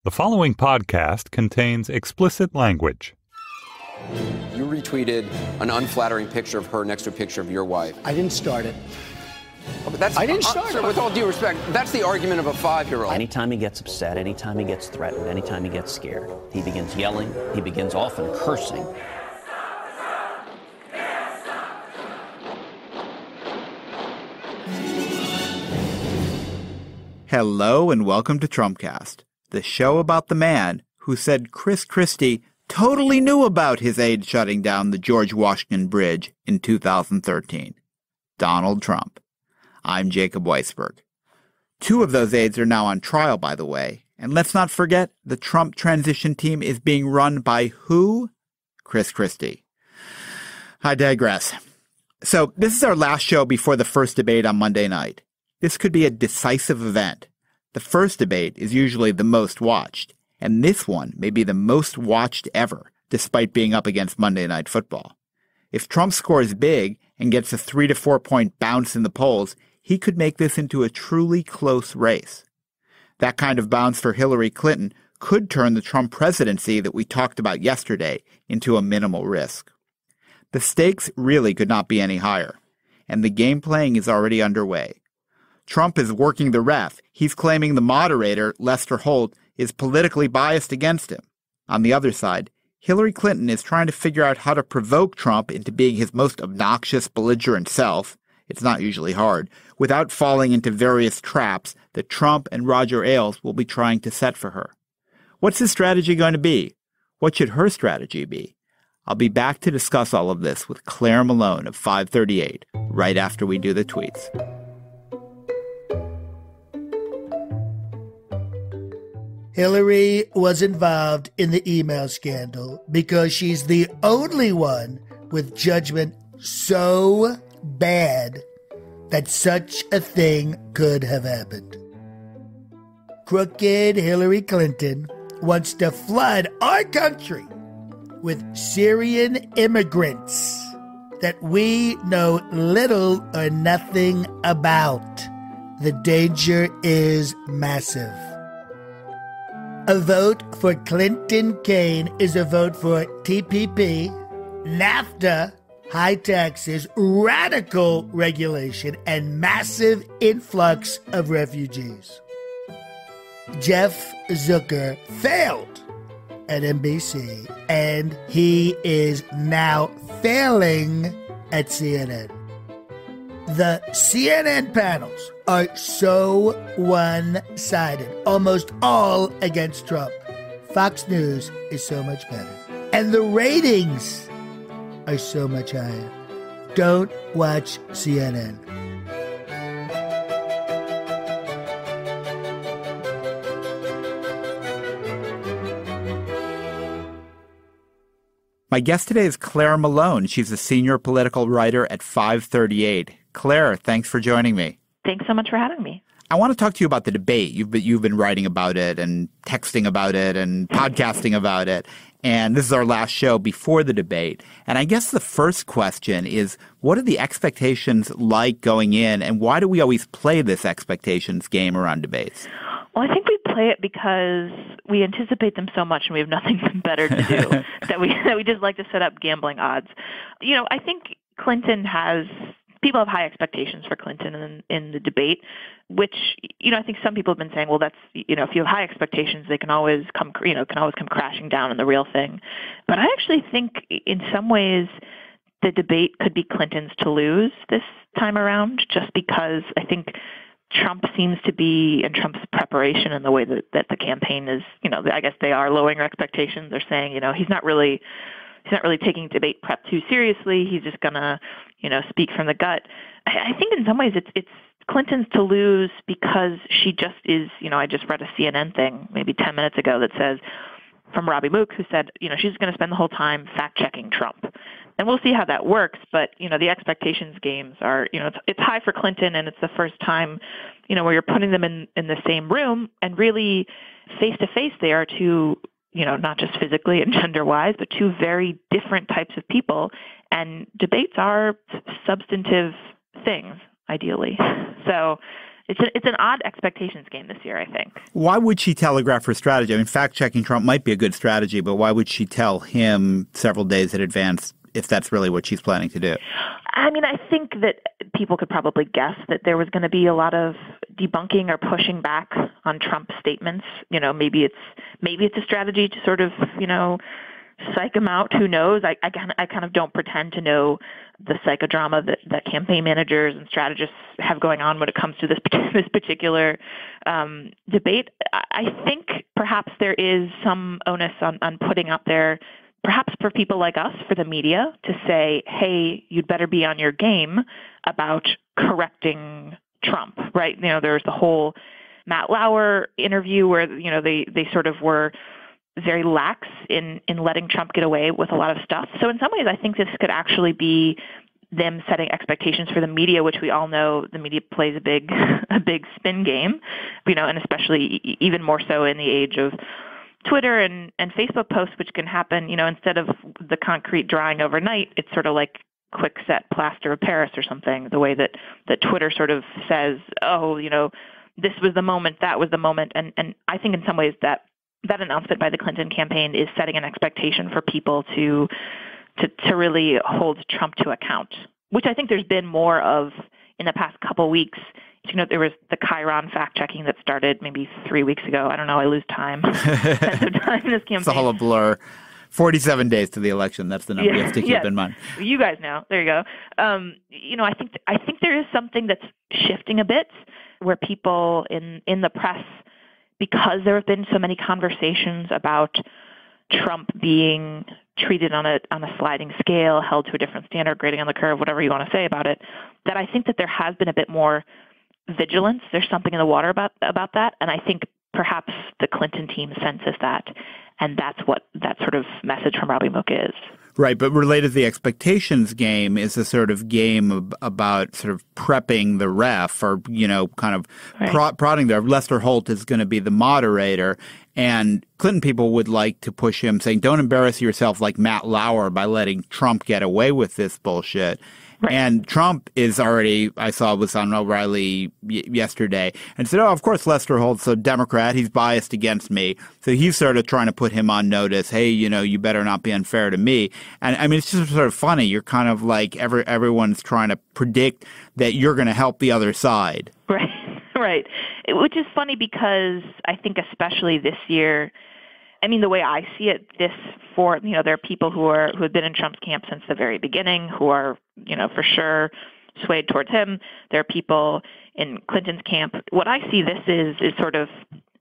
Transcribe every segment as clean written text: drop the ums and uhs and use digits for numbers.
The following podcast contains explicit language. You retweeted an unflattering picture of her next to a picture of your wife. I didn't start it. Oh, but I didn't start it. With all due respect, that's the argument of a 5-year-old. Anytime he gets upset, anytime he gets threatened, anytime he gets scared, he begins yelling, he begins often cursing. Hello and welcome to Trumpcast, the show about the man who said Chris Christie totally knew about his aide shutting down the George Washington Bridge in 2013. Donald Trump. I'm Jacob Weisberg. 2 of those aides are now on trial, by the way. And let's not forget, the Trump transition team is being run by who? Chris Christie. I digress. So this is our last show before the first debate on Monday night. This could be a decisive event. The first debate is usually the most watched, and this one may be the most watched ever, despite being up against Monday Night Football. If Trump scores big and gets a 3 to 4 point bounce in the polls, he could make this into a truly close race. That kind of bounce for Hillary Clinton could turn the Trump presidency that we talked about yesterday into a minimal risk. The stakes really could not be any higher, and the game playing is already underway. Trump is working the ref. He's claiming the moderator, Lester Holt, is politically biased against him. On the other side, Hillary Clinton is trying to figure out how to provoke Trump into being his most obnoxious, belligerent self. It's not usually hard, without falling into various traps that Trump and Roger Ailes will be trying to set for her. What's his strategy going to be? What should her strategy be? I'll be back to discuss all of this with Claire Malone of 538, right after we do the tweets. Hillary was involved in the email scandal because she's the only one with judgment so bad that such a thing could have happened. Crooked Hillary Clinton wants to flood our country with Syrian immigrants that we know little or nothing about. The danger is massive. A vote for Clinton-Kaine is a vote for TPP, NAFTA, high taxes, radical regulation, and massive influx of refugees. Jeff Zucker failed at NBC, and he is now failing at CNN. The CNN panels are so one-sided, almost all against Trump. Fox News is so much better. And the ratings are so much higher. Don't watch CNN. My guest today is Claire Malone. She's a senior political writer at 538. Claire, thanks for joining me. Thanks so much for having me. I want to talk to you about the debate. You've been writing about it and texting about it and podcasting about it. And this is our last show before the debate. And I guess the first question is, what are the expectations like going in, and why do we always play this expectations game around debates? Well, I think we play it because we anticipate them so much and we have nothing better to do that we just like to set up gambling odds. You know, I think people have high expectations for Clinton in the debate, which, you know, I think some people have been saying, well, that's, you know, if you have high expectations, they can always come crashing down on the real thing. But I actually think in some ways the debate could be Clinton's to lose this time around, just because I think Trump seems to be, in Trump's preparation and the way that the campaign is, you know, I guess they are lowering their expectations. They're saying, you know, he's not really taking debate prep too seriously. He's just going to, you know, speak from the gut. I think in some ways it's Clinton's to lose because she just is, you know, I just read a CNN thing maybe 10 minutes ago that says, from Robbie Mook, who said, you know, she's going to spend the whole time fact-checking Trump. And we'll see how that works. But, you know, the expectations games are, you know, it's high for Clinton, and it's the first time, you know, where you're putting them in the same room, and really face-to-face they are two, you know, not just physically and gender-wise, but two very different types of people. And debates are substantive things, ideally. So it's an odd expectations game this year, I think. Why would she telegraph her strategy? I mean, fact-checking Trump might be a good strategy, but why would she tell him several days in advance if that's really what she's planning to do? I mean, I think that people could probably guess that there was going to be a lot of debunking or pushing back on Trump's statements. Maybe it's a strategy to sort of, psych him out. Who knows? I kind of don't pretend to know the psychodrama that campaign managers and strategists have going on when it comes to this particular debate. I think perhaps there is some onus on putting out there, perhaps for people like us, for the media, to say, hey, you'd better be on your game about correcting Trump, right? There's the whole Matt Lauer interview where, they sort of were very lax in letting Trump get away with a lot of stuff. So in some ways, I think this could actually be them setting expectations for the media, which we all know the media plays a big spin game, and especially even more so in the age of Twitter and Facebook posts, which can happen, instead of the concrete drying overnight, it's sort of like quick set plaster of Paris or something, the way that Twitter sort of says, oh, this was the moment, that was the moment. And I think in some ways that announcement by the Clinton campaign is setting an expectation for people to really hold Trump to account, which I think there's been more of in the past couple weeks. There was the Chiron fact-checking that started maybe 3 weeks ago. I don't know. I lose time. Sense of time in this campaign. It's all a blur. 47 days to the election. That's the number you have to keep in mind. You guys know. There you go. I think there is something that's shifting a bit where people in the press, because there have been so many conversations about Trump being treated on a sliding scale, held to a different standard, grading on the curve, whatever you want to say about it, that I think that there has been a bit more vigilance. There's something in the water about that. And I think perhaps the Clinton team senses that. And that's what that sort of message from Robbie Mook is. Right, but related to the expectations game is a sort of game about sort of prepping the ref or, kind of prodding there. Lester Holt is going to be the moderator, and Clinton people would like to push him, saying, don't embarrass yourself like Matt Lauer by letting Trump get away with this bullshit. Right. And Trump is already, I saw was on O'Reilly yesterday, and said, oh, of course, Lester Holt's a Democrat. He's biased against me. So he's sort of trying to put him on notice. Hey, you better not be unfair to me. And I mean, it's just sort of funny. You're kind of like everyone's trying to predict that you're going to help the other side. Right, right. Which is funny because I think especially this year, I mean, the way I see it, there are people who have been in Trump's camp since the very beginning, who are, for sure swayed towards him. There are people in Clinton's camp. What I see this is sort of,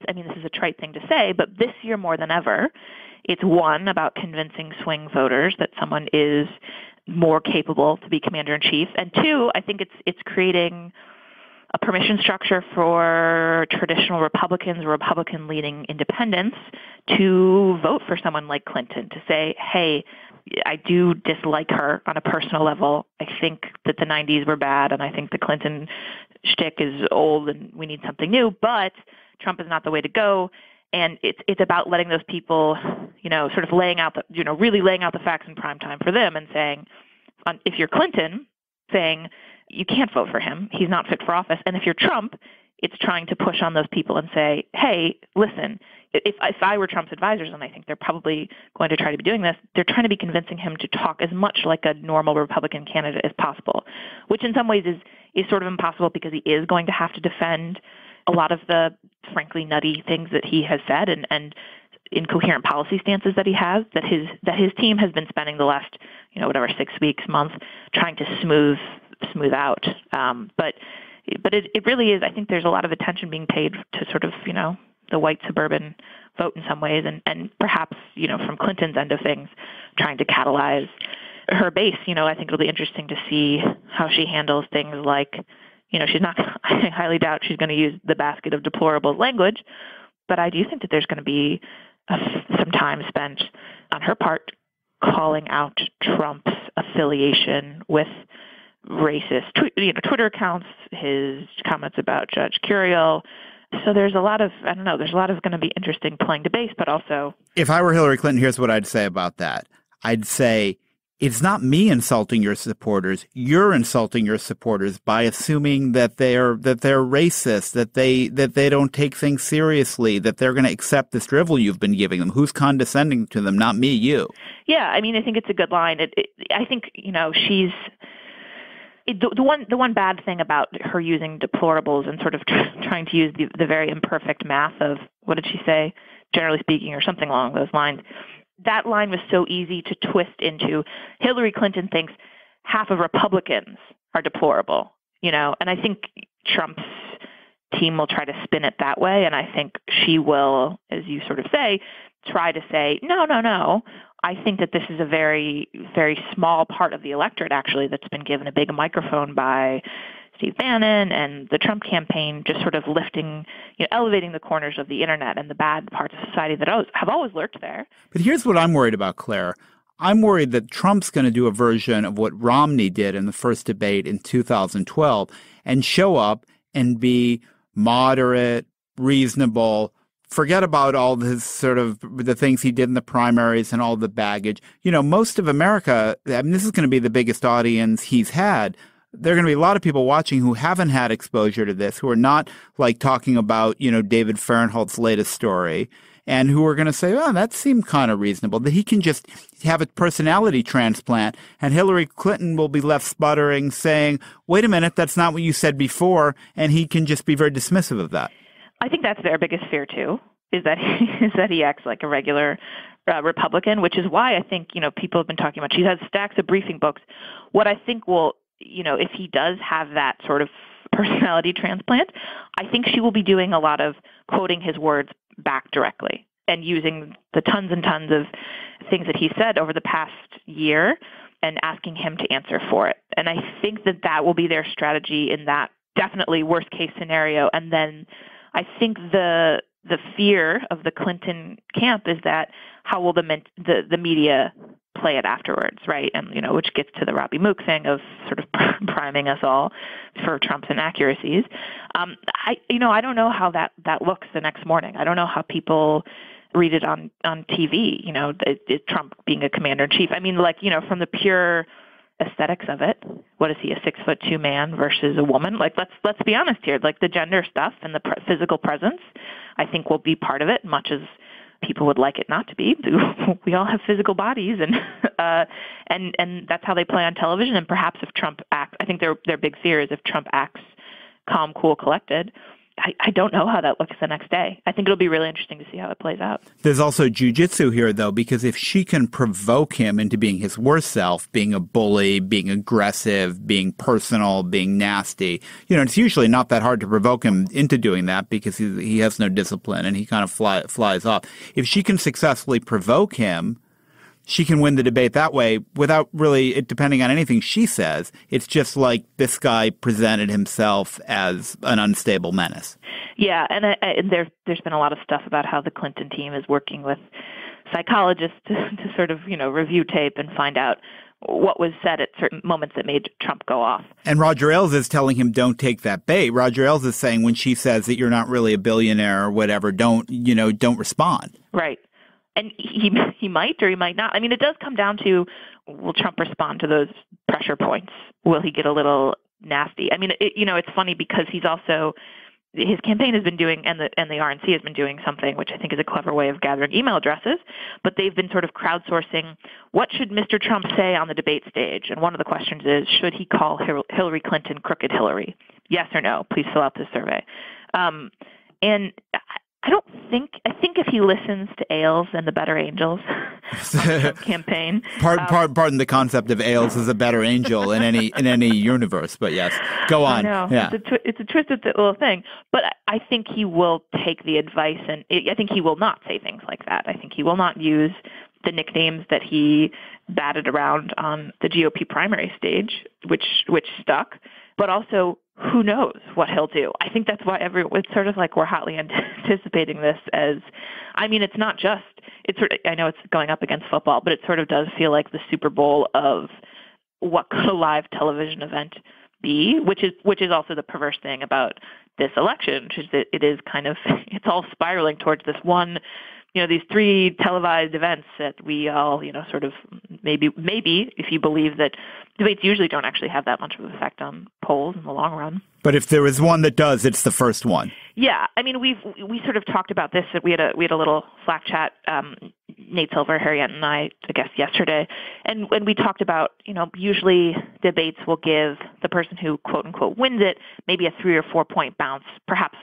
I mean, this is a trite thing to say, but this year more than ever, it's one about convincing swing voters that someone is more capable to be commander-in-chief, and two, I think it's creating a permission structure for traditional Republicans, Republican-leaning independents to vote for someone like Clinton, to say, hey, I do dislike her on a personal level. I think that the 90s were bad, and I think the Clinton shtick is old and we need something new, but Trump is not the way to go. And it's about letting those people, sort of really laying out the facts in prime time for them and saying, if you're Clinton, saying, you can't vote for him. He's not fit for office. And if you're Trump, it's trying to push on those people and say, hey, listen, if I were Trump's advisors, and I think they're probably going to try to be doing this, they're trying to be convincing him to talk as much like a normal Republican candidate as possible, which in some ways is sort of impossible because he is going to have to defend a lot of the, frankly, nutty things that he has said and incoherent policy stances that he has, that his team has been spending the last, 6 weeks, month, trying to smooth out. But it really is, I think there's a lot of attention being paid to sort of, the white suburban vote in some ways, and perhaps, from Clinton's end of things, trying to catalyze her base. I think it'll be interesting to see how she handles things like, she's not, I highly doubt she's going to use the basket of deplorables language, but I do think that there's going to be some time spent on her part calling out Trump's affiliation with racist Twitter accounts, his comments about Judge Curiel. So there's a lot of, there's a lot of going to be interesting playing to base, but also... If I were Hillary Clinton, here's what I'd say about that. I'd say, it's not me insulting your supporters. You're insulting your supporters by assuming that they're racist, that they don't take things seriously, that they're going to accept this drivel you've been giving them. Who's condescending to them? Not me, you. Yeah, I mean, I think it's a good line. I think she's the one bad thing about her using deplorables and sort of trying to use the very imperfect math of, what did she say? Generally speaking, or something along those lines. That line was so easy to twist into Hillary Clinton thinks half of Republicans are deplorable, and I think Trump's team will try to spin it that way. And I think she will, as you sort of say, try to say, no. I think that this is a very, very small part of the electorate, actually, that's been given a big microphone by Steve Bannon and the Trump campaign, just sort of lifting, elevating the corners of the internet and the bad parts of society that have always lurked there. But here's what I'm worried about, Claire. I'm worried that Trump's going to do a version of what Romney did in the first debate in 2012 and show up and be moderate, reasonable, forget about all this sort of the things he did in the primaries and all the baggage. Most of America, I mean, this is going to be the biggest audience he's had. There are going to be a lot of people watching who haven't had exposure to this, who are not like talking about, David Fahrenholtz's latest story, and who are going to say, oh, that seemed kind of reasonable, that he can just have a personality transplant, and Hillary Clinton will be left sputtering, saying, wait a minute, that's not what you said before, and he can just be very dismissive of that. I think that's their biggest fear, too, is that he acts like a regular Republican, which is why I think, people have been talking about, she has stacks of briefing books. What I think will, if he does have that sort of personality transplant, I think she will be doing a lot of quoting his words back directly and using the tons and tons of things that he said over the past year and asking him to answer for it. And I think that will be their strategy in that definitely worst case scenario. And then I think the fear of the Clinton camp is that how will the media play it afterwards, right? And, which gets to the Robbie Mook thing of sort of priming us all for Trump's inaccuracies. I don't know how that looks the next morning. I don't know how people read it on TV, Trump being a commander-in-chief. I mean, from the pure aesthetics of it, what is he, a 6'2" man versus a woman? Let's be honest here. The gender stuff and the physical presence, I think, will be part of it, much as people would like it not to be. We all have physical bodies, and that's how they play on television. And perhaps if Trump acts, I think their big fear is if Trump acts calm, cool, collected. I don't know how that looks the next day. I think it'll be really interesting to see how it plays out. There's also jujitsu here, though, because if she can provoke him into being his worst self, being a bully, being aggressive, being personal, being nasty, it's usually not that hard to provoke him into doing that because he has no discipline and he kind of flies off. If she can successfully provoke him, she can win the debate that way without really it depending on anything she says. It's just like this guy presented himself as an unstable menace. Yeah, and there's been a lot of stuff about how the Clinton team is working with psychologists to sort of, review tape and find out what was said at certain moments that made Trump go off. And Roger Ailes is telling him, don't take that bait. Roger Ailes is saying when she says that you're not really a billionaire or whatever, don't respond. Right. And he might or he might not. I mean, it does come down to, will Trump respond to those pressure points? Will he get a little nasty? I mean, it's funny because he's also, his campaign has been doing, and the RNC has been doing something, which I think is a clever way of gathering email addresses, but they've been sort of crowdsourcing, what should Mr. Trump say on the debate stage? And one of the questions is, should he call Hillary Clinton crooked Hillary? Yes or no? Please fill out this survey. And I think if he listens to Ailes and the Better Angels campaign. Pardon the concept of Ailes as a better angel in any universe, but yes, go on. I know. Yeah. It's a twisted little thing, but I think he will take the advice, and I think he will not say things like that. I think he will not use the nicknames that he batted around on the GOP primary stage, which stuck, but also, who knows what he'll do? I think that's why it's sort of like we're hotly anticipating this as, I mean, it's not just, I know it's going up against football, but it sort of does feel like the Super Bowl of what could a live television event be, which is also the perverse thing about this election, which is that it is kind of, it's all spiraling towards this one these 3 televised events that we all, sort of maybe if you believe that debates usually don't actually have that much of an effect on polls in the long run. But if there is one that does, it's the first one. Yeah, I mean, we sort of talked about this. We had a little Slack chat, Nate Silver, Harriet, and I guess yesterday, and when we talked about, usually debates will give the person who quote unquote wins it maybe a 3 or 4 point bounce, perhaps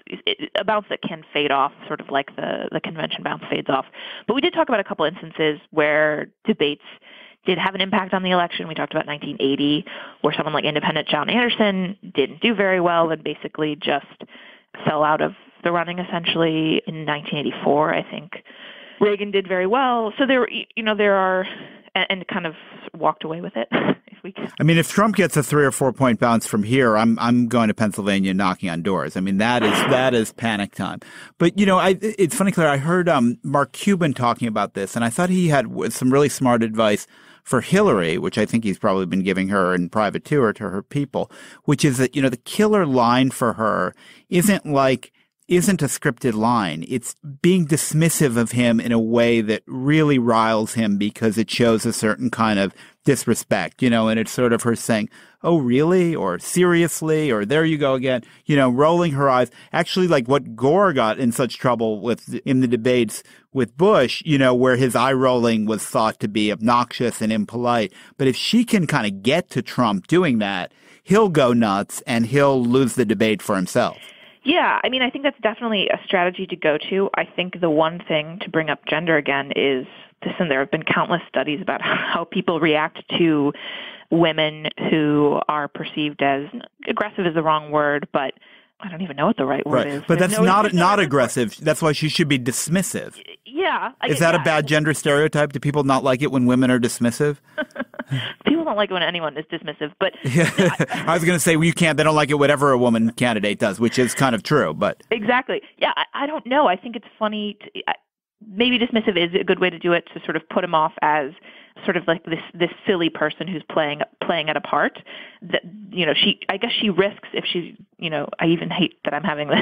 a bounce that can fade off, sort of like the convention bounce fades off. But we did talk about a couple instances where debates did have an impact on the election. We talked about 1980, where someone like independent John Anderson didn't do very well and basically just fell out of the running, essentially. In 1984, I think Reagan did very well. So there are, and kind of walked away with it. If we can. I mean, if Trump gets a 3 or 4 point bounce from here, I'm going to Pennsylvania knocking on doors. I mean, that is panic time. But it's funny, Claire. I heard Mark Cuban talking about this, and I thought he had some really smart advice for Hillary, which I think he's probably been giving her in private too, or to her people, which is that, the killer line for her isn't a scripted line. It's being dismissive of him in a way that really riles him because it shows a certain kind of disrespect, and it's sort of her saying, "Oh, really?" or "Seriously?" or "There you go again," rolling her eyes. Actually, like what Gore got in such trouble with in the debates with Bush, where his eye rolling was thought to be obnoxious and impolite. But if she can kind of get to Trump doing that, he'll go nuts and he'll lose the debate for himself. Yeah, I mean, I think that's definitely a strategy to go to. I think the one thing to bring up gender again is this, and there have been countless studies about how people react to women who are perceived as aggressive is the wrong word, but I don't even know what the right word is. But that's not aggressive. That's why she should be dismissive. Yeah. Is that a bad gender stereotype? Do people not like it when women are dismissive? People don't like it when anyone is dismissive, but I was going to say, they don't like it whatever a woman candidate does, which is kind of true, but exactly. Yeah, I don't know. I think it's funny. Maybe dismissive is a good way to do it, to sort of put him off as sort of like this silly person who's playing it a part. That I guess she risks if she I even hate that I'm having to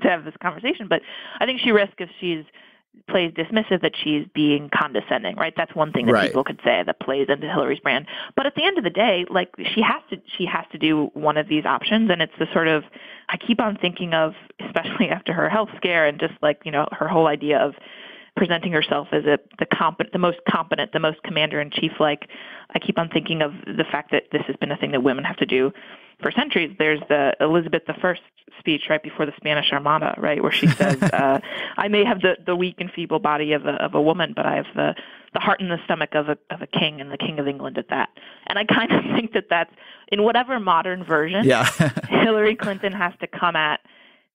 have this conversation, but I think she risks if she's plays dismissive that she's being condescending, right? That's one thing that people could say that plays into Hillary's brand. But at the end of the day, like she has to do one of these options, and it's the sort of I keep on thinking of, especially after her health scare and just like her whole idea of presenting herself as the most competent, the most commander-in-chief. Like I keep on thinking of the fact that this has been a thing that women have to do for centuries. There's the Elizabeth I speech right before the Spanish Armada, right, where she says, "I may have the weak and feeble body of a woman, but I have the heart and the stomach of a king, and the King of England at that." And I kind of think that that's in whatever modern version. Yeah. Hillary Clinton has to come at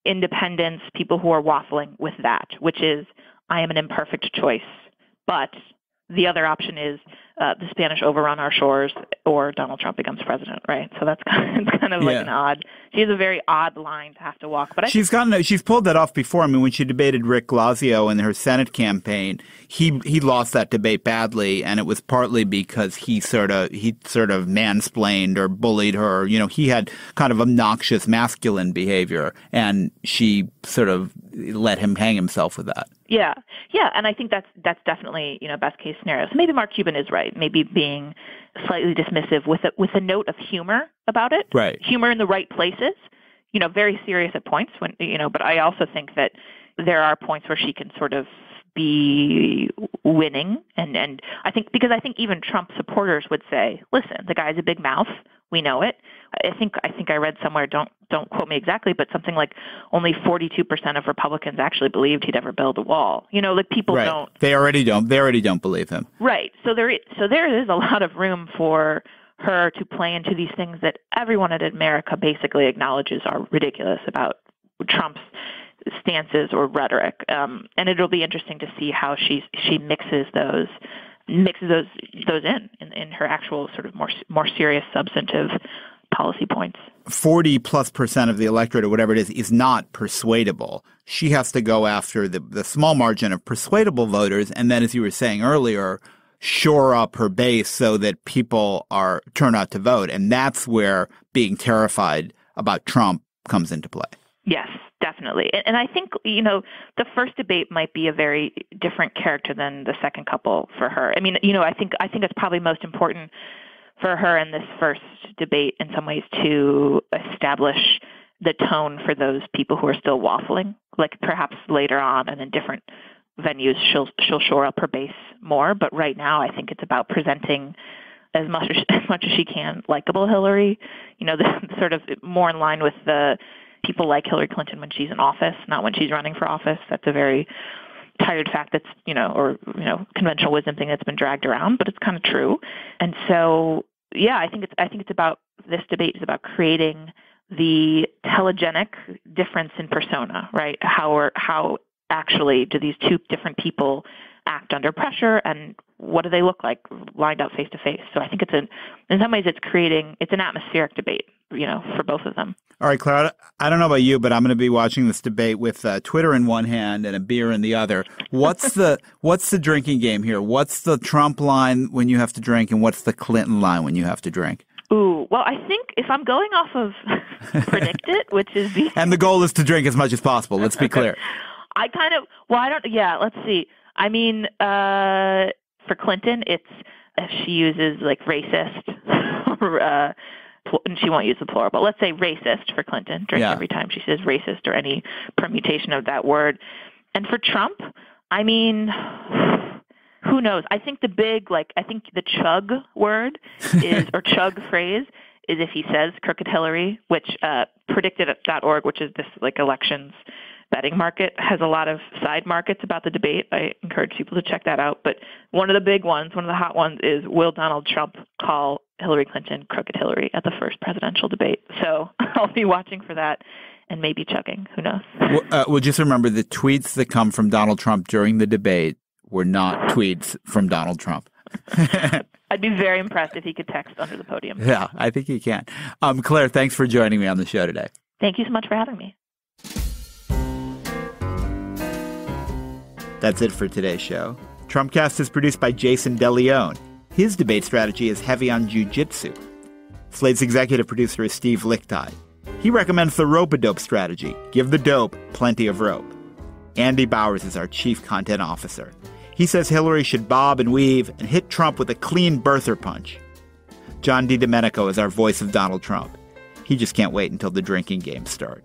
independents, people who are waffling with that, which is, I am an imperfect choice, but the other option is the Spanish overrun our shores or Donald Trump becomes president, right? So that's kind of like an odd. She has a very odd line to have to walk. But she's pulled that off before. I mean, when she debated Rick Lazio in her Senate campaign, he lost that debate badly, and it was partly because he sort of mansplained or bullied her. He had kind of obnoxious masculine behavior, and she sort of let him hang himself with that. Yeah, and I think that's definitely best case scenario. So maybe Mark Cuban is right. Maybe being slightly dismissive with a note of humor about it. Right. Humor in the right places. Very serious at points when But I also think that there are points where she can sort of be winning, and I think even Trump supporters would say, "Listen, the guy's a big mouth. We know it." I think I read somewhere, don't quote me exactly, but something like only 42% of Republicans actually believed he'd ever build a wall. Like people don't. They already don't believe him. Right. So there is a lot of room for her to play into these things that everyone in America basically acknowledges are ridiculous about Trump's stances or rhetoric. And it'll be interesting to see how she mixes those in her actual sort of more serious substantive policy points. 40+% of the electorate or whatever it is not persuadable. She has to go after the small margin of persuadable voters, and then, as you were saying earlier, shore up her base so that people turn out to vote. And that's where being terrified about Trump comes into play. Yes, Definitely. And I think, the first debate might be a very different character than the second couple for her. I mean, I think it's probably most important for her in this first debate in some ways to establish the tone for those people who are still waffling. Like perhaps later on and in different venues, she'll shore up her base more. But right now, I think it's about presenting as much as she can likable Hillary, the sort of more in line with the people like Hillary Clinton when she's in office, not when she's running for office. That's a very tired fact that's, conventional wisdom thing that's been dragged around, but it's kind of true. And so, yeah, I think it's about, this debate is about creating the telegenic difference in persona, right? How actually do these two different people act under pressure, and what do they look like lined up face to face? So I think in some ways it's an atmospheric debate, for both of them. All right, Claire, I don't know about you, but I'm going to be watching this debate with Twitter in one hand and a beer in the other. What's the drinking game here? What's the Trump line when you have to drink, and what's the Clinton line when you have to drink? Ooh, well, I think if I'm going off of predict it, which is and the goal is to drink as much as possible. Let's be clear. Let's see. I mean, for Clinton, it's she uses like racist, and she won't use the plural, but let's say racist for Clinton. Drink every time she says racist or any permutation of that word. And for Trump, I mean, who knows? I think the chug word is, or chug phrase is if he says crooked Hillary, which predicted.org, which is this like elections betting market, has a lot of side markets about the debate. I encourage people to check that out. But one of the big ones, one of the hot ones is, will Donald Trump call Hillary Clinton crooked Hillary at the first presidential debate? So I'll be watching for that and maybe chugging. Who knows? Well, just remember the tweets that come from Donald Trump during the debate were not tweets from Donald Trump. I'd be very impressed if he could text under the podium. Yeah, I think he can. Claire, thanks for joining me on the show today. Thank you so much for having me. That's it for today's show. Trumpcast is produced by Jason DeLeon. His debate strategy is heavy on jiu-jitsu. Slate's executive producer is Steve Lichtide. He recommends the rope-a-dope strategy. Give the dope plenty of rope. Andy Bowers is our chief content officer. He says Hillary should bob and weave and hit Trump with a clean birther punch. John DiDomenico is our voice of Donald Trump. He just can't wait until the drinking games start.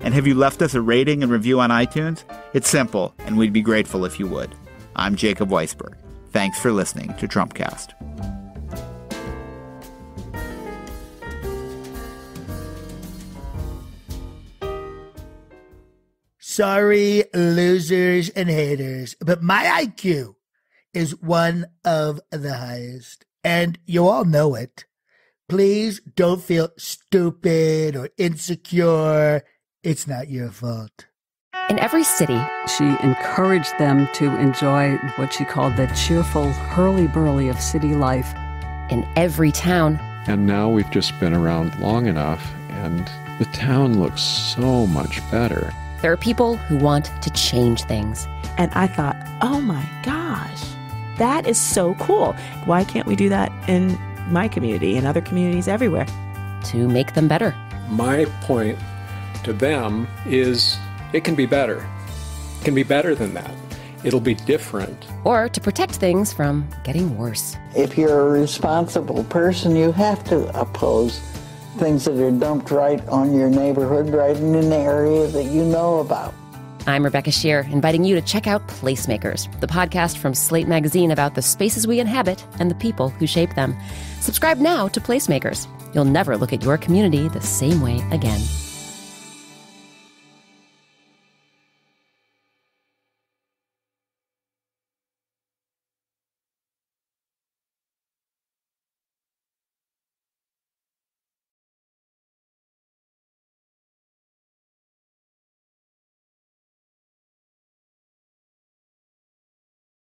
And have you left us a rating and review on iTunes? It's simple, and we'd be grateful if you would. I'm Jacob Weisberg. Thanks for listening to Trumpcast. Sorry, losers and haters, but my IQ is one of the highest, and you all know it. Please don't feel stupid or insecure. It's not your fault. In every city, she encouraged them to enjoy what she called the cheerful hurly-burly of city life. In every town. And now we've just been around long enough, and the town looks so much better. There are people who want to change things. And I thought, oh my gosh, that is so cool. Why can't we do that in my community and other communities everywhere? To make them better. My point to them is it can be better. It can be better than that. It'll be different. Or to protect things from getting worse. If you're a responsible person, you have to oppose things that are dumped right on your neighborhood, right in an area that you know about. I'm Rebecca Shear, inviting you to check out Placemakers, the podcast from Slate Magazine about the spaces we inhabit and the people who shape them. Subscribe now to Placemakers. You'll never look at your community the same way again.